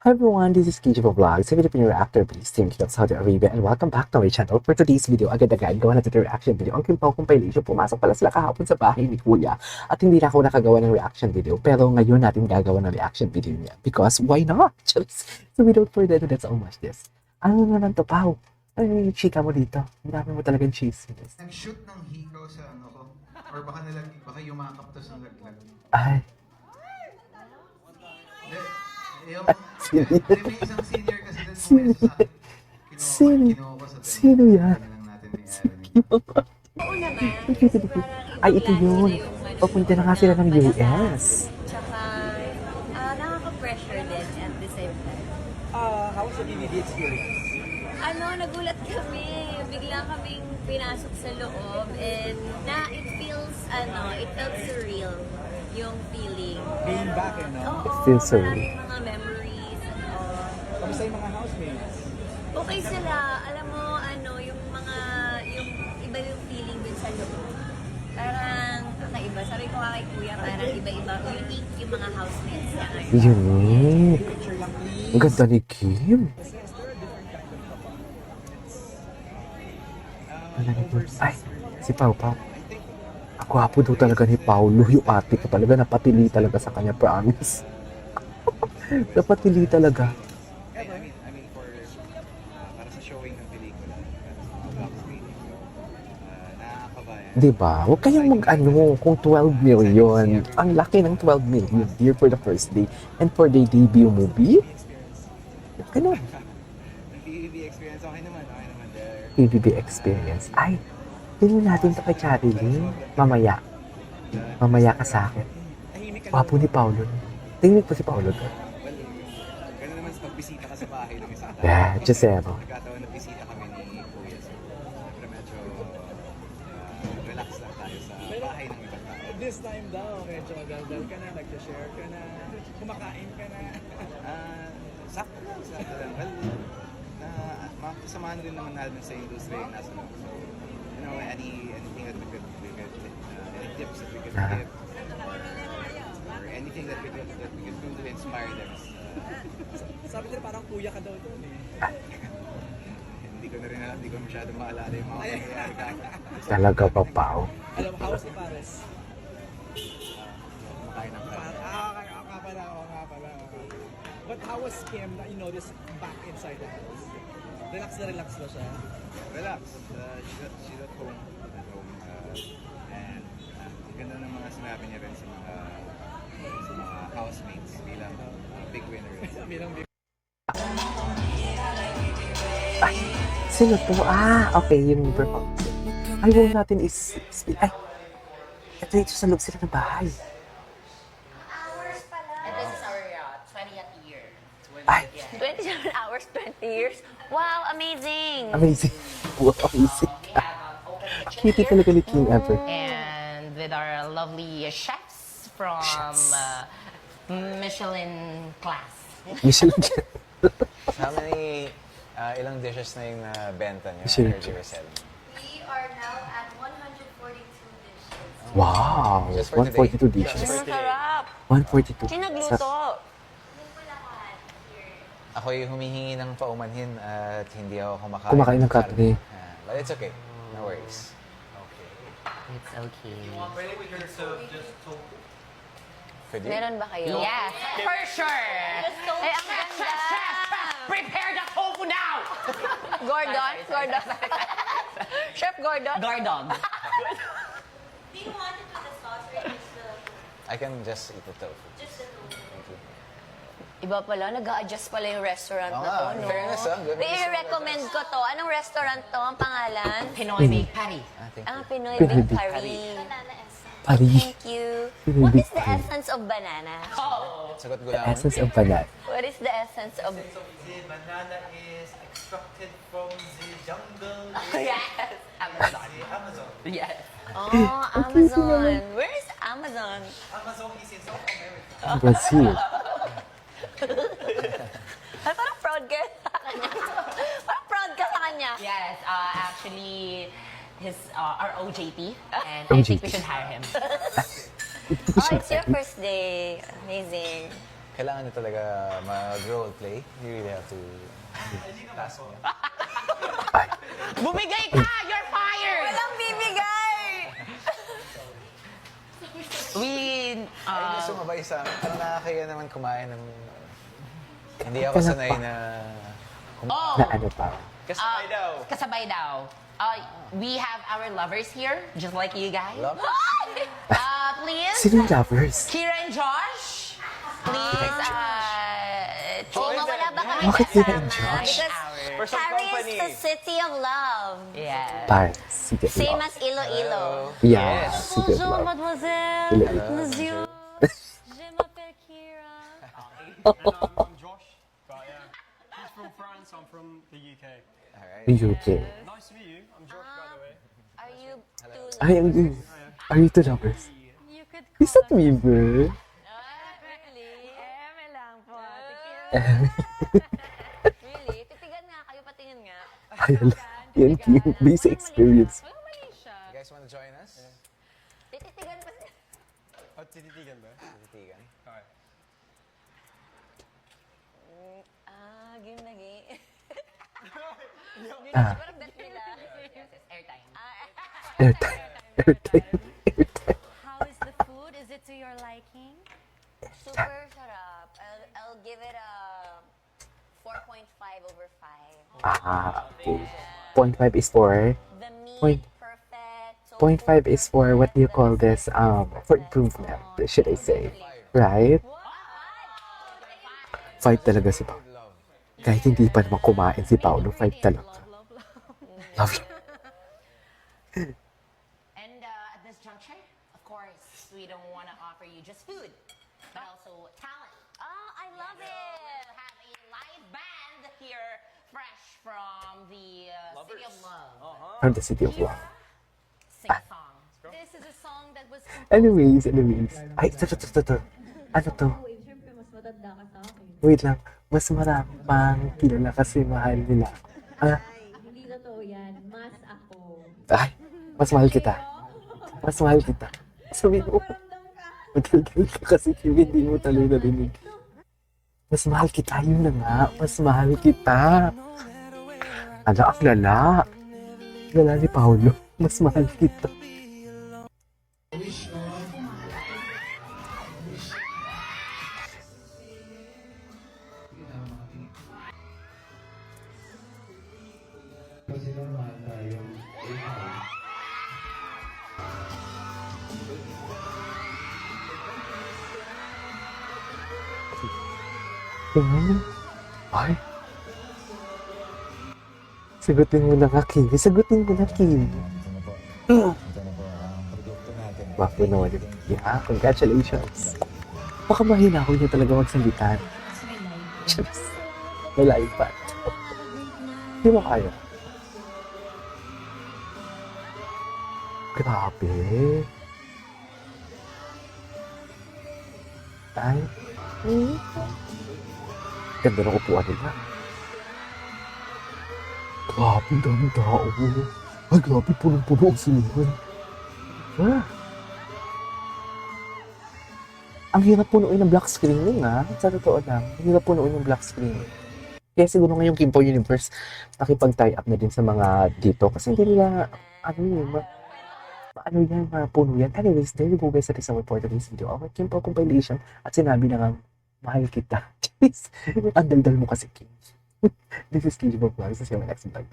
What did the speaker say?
Hi everyone, this is KJ Vlogs, a Filipino reactor based in Saudi Arabia, and welcome back to my channel. For today's video, agad-agad gawa natin yung reaction video. Ang Kim Pao compilation, pumasok pala sila kahapon sa bahay ni Kuya at hindi na ako nakagawa ng reaction video, pero ngayon natin gagawa ng reaction video niya because why not? Charis. So without further ado, let's all watch this. Ano naman to, Pao? Ano yung chika mo dito? Ang dami mo talagang cheese. Nag-shoot ng hikaw sa ano ko. Or baka yumakap to sa laglag. Ay, Yung, sino yan? may isang senior kasi doon pumeso sa akin. Sino? Kinuha ko sa Sino yan? lang natin ni Aaron. Ay, ito yun. Papunta na nga sila ng US. Tsaka, nakaka-pressure din at the same time. How was the DVD experience? Nagulat kami. Bigla kaming pinasok sa loob and it felt surreal yung feeling. Being back, Oo, It feels surreal. maraming mga memories and all. Kamusta yung mga housemates? Okay sila. Alam mo, yung iba yung feeling dun sa loob. Parang kakaiba. Sabi ko nga kay Kuya, parang iba-iba. Unique yung mga housemates niya ngayon. Unique. Picture lang please. Ang ganda ni Kim. Ay, si Pao Pao. Ang gwapo daw talaga ni Paulo. Yung ate ko talaga, napatili talaga sa kanya, promise. Napatili talaga. I mean for para sa showing ng pelikula, vlog screening, nakakabayan. Diba? Huwag kayong kung 12 million. Ang laki ng 12 million here for the first day. And for the debut movie, ganun. PBB experience, okay naman there. PBB experience. Ay, tingnan natin ito kay Charilyn. Mamaya. Mamaya ka sa akin. Gwapo ni Paulo. Tingnan po si Paulo doon. Well, gano'n naman pag bisita ka sa bahay ng isang tao. Yeah, Josero. Nagkataon na bisita kami ni Kuya. So, siyempre medyo relax lang tayo sa bahay ng ibang tao. This time daw, medyo daldal ka na, nag-share ka na, kumakain ka na. Sakto lang. Well, kasamahan rin naman natin sa industry yung nasa loob. So, anything that we could any tips that we could give, or anything that we could do to inspire them. Sabi nila parang kuya ka daw doon eh. Hindi ko na rin alam, hindi ko masyadong maalala yung mga nangyayari ka. Talaga pa, Pao. Alam mo, how was ni Pares? Kumakain ng kain. Nga pala. But how was Kim na you notice back inside the house? Relax ba siya? Relax. She's at home. And ang ganda ng mga sinabi niya rin sa mga housemates bilang big winner. Bilang Ay, sino to? Okay, yung performance. Ay, huwag natin ay, ito sa loob sila ng bahay. And this is our 20th year. Ay, 27 hours, 20 years. Wow, amazing! amazing. Wow, amazing. We have open kitchen Cutie here. talaga ni Kim ever. And with our lovely chefs from Michelin class. Michelin. How many, ilang dishes na yung benta niyo? Michelin. Energy Resell? We are now at 142 dishes. Wow, Just for 142 today. dishes. Ang sarap! 142. Sino nagluto? Yung po lahat here. Ako'y humihingi ng paumanhin at hindi ako kumakain. Kumakain ng karne. But it's okay. No worries. It's okay. Pwede? Meron ba kayo? Yes, for sure! Gusto Ay, ang ganda! Prepare the tofu now! Gordon? Chef Gordon? Gordon. Do you want it with the sauce or just the I can just eat the tofu. tofu? Thank you. Iba pala, nag-a-adjust pala yung restaurant Oo na to, nga, no? fairness, good. I-recommend ko to. Anong restaurant to? Ang pangalan? Pinoy Bake Patty. Thank you. Pinoy Pinoy Big Bake Curry. Paris. Thank you. Pinoy What Bake is the Curry. essence of banana? Sagot The gulaman. essence of banana. What is the essence of... The banana is extracted from the jungle. Yes! Amazon. The Amazon. Yes. Oh, Amazon. Where is Amazon? Amazon is in South America. Brazil. Ay, parang proud ka. Parang proud ka sa kanya. Yes, actually, our OJT, and I think we should hire him. Oh, it's your first day. Amazing. kailangan nyo talaga mag-role play. You really have to task me. Ay, Bumigay ka! You're fired! Walang bibigay! We, Ay, sumabay sa amin. Parang nakakaya naman kumain ng... Hindi ako sanay na... oh, na ano pa. Kasabay daw. kasabay daw. We have our lovers here, just like you guys. Love? Please, Sino yung lovers? Kira and Josh. Please, Mawala ba kami Bakit Kira and kasama? Josh? Because For some Paris company. is the city of love. Yeah. Paris. Sige. Same as Iloilo. Yeah, sige. Bonjour, love. mademoiselle. Iloilo. Monsieur. Je m'appelle Kira. I'm Josh, but yeah, he's from France, I'm from the UK. Alright. UK. Nice to meet you, I'm Josh, by the way. Are you two Ay, are you two lovers? You could Is that me, bro? Really? Eme lang po. Eh, Really? Titigan nga kayo, patingin nga. ayun. Yan, cute. Basic experience. Walang mali siya. You guys wanna join us? Tititigan pa siya. Oh, tititigan ba? Titigan. Alright. Game na game. Ah, Parang bet nila. Yes, it's airtime. airtime. Airtime. Airtime. How is the food? Is it to your liking? Super sarap. I'll give it a 4.5 over 5. Ah, okay. 0.5 is for... The meat, Point- perfect. So 0.5 is for, what do you call this? For improvement, should I say. Right? 5 talaga si Paolo. Kahit hindi pa naman kumain si Paolo, 5 talaga. Love you. And at this juncture, of course, we don't want to offer you just food, but also talent. Oh, I love We it. have a live band here, fresh from the City of Love. From the city of love. Sing a song. This is a song that was Anyways. Ay, ito. Ano to? Wait lang. Mas marami pang kilala kasi mahal nila. Ah, Hindi totoo yan. Mas ako. ay, mas mahal kita. Mas mahal kita. Sabi mo, madaldal ka kasi Kim, hindi mo talaga narinig. Mas mahal kita, yun na nga. Mas mahal kita. Ala, ang lala. Lala ni Paolo. Mas mahal kita. Tingnan. Ay. Sagutin mo na nga, Kim. Sagutin mo na, Kim. Wapo naman yun. Yeah, congratulations. Baka mahina ako niya talaga magsalita. Diyos. May live pa. Hindi mo kaya. Grabe. Ay. Ganda ng upuan nila. Grabe, ang daming tao. Ay, grabe, punong-puno ang sinihan. Ah. Ang hirap punuin ng black screening, ha? Sa totoo lang. Ang hirap punuin ng black screening. Kaya siguro ngayong Kimpo Universe, nakipag-tie up na din sa mga dito. Kasi hindi nila, ano yan, mapuno yan. Anyways, there you go guys, that is our for today's video. Our Kimpo compilation. At sinabi na nga, mahal kita. Jeez, ang daldal mo kasi, Kim. This is KJ Vlogs. See you in my next vlog.